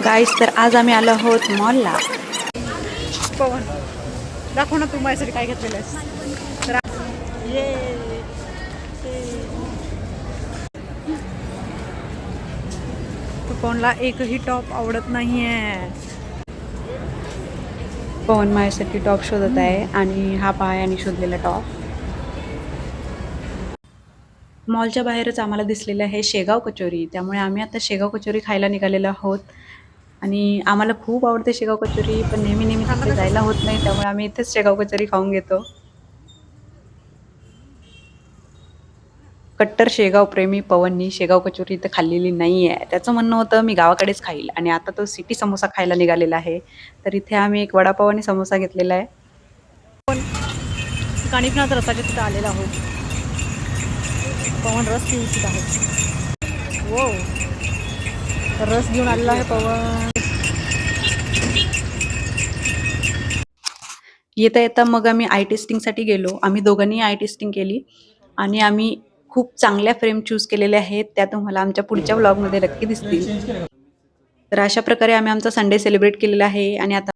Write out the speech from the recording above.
गाईस, तर आज आम्ही आलो आहोत मॉलला. पवन दाखव ना तू माझ्यासाठी काय घेतलेलं आहेस. तर तू पवनला एकही टॉप आवडत नाहीये. पवन माझ्यासाठी टॉप शोधत आहे आणि हा पायाने शोधलेला टॉप. मॉलच्या बाहेरच आम्हाला दिसलेलं आहे शेगाव कचोरी, त्यामुळे आम्ही आता शेगाव कचोरी खायला निघालेलो आहोत. आणि आम्हाला खूप आवडते शेगाव कचोरी, पण नेहमी नेहमी थांबा तिथे जायला तसंच. होत नाही, त्यामुळे आम्ही इथेच शेगाव कचोरी खाऊन घेतो. कट्टर शेगाव प्रेमी पवननी शेगाव कचोरी इथं खाल्लेली नाही आहे. त्याचं म्हणणं होतं मी गावाकडेच खाईल, आणि आता तो सिटी समोसा खायला निघालेला आहे. तर इथे आम्ही एक वडापाव आणि समोसा घेतलेला आहे. कानिफनाथ रसाच्या तिथं आलेला आहोत. पवन रस पिऊ इच्छित आहे. वो रस घेऊन आलेला आहे पवन. येता येता मग आम्ही आय टेस्टिंगसाठी गेलो. आम्ही दोघांनी आय टेस्टिंग केली आणि आम्ही खूप चांगल्या फ्रेम चूज केलेल्या आहेत. त्या तुम्हाला आमच्या पुढच्या व्लॉगमध्ये नक्की दिसतील. तर अशा प्रकारे आम्ही आमचा संडे सेलिब्रेट केलेला आहे आणि आता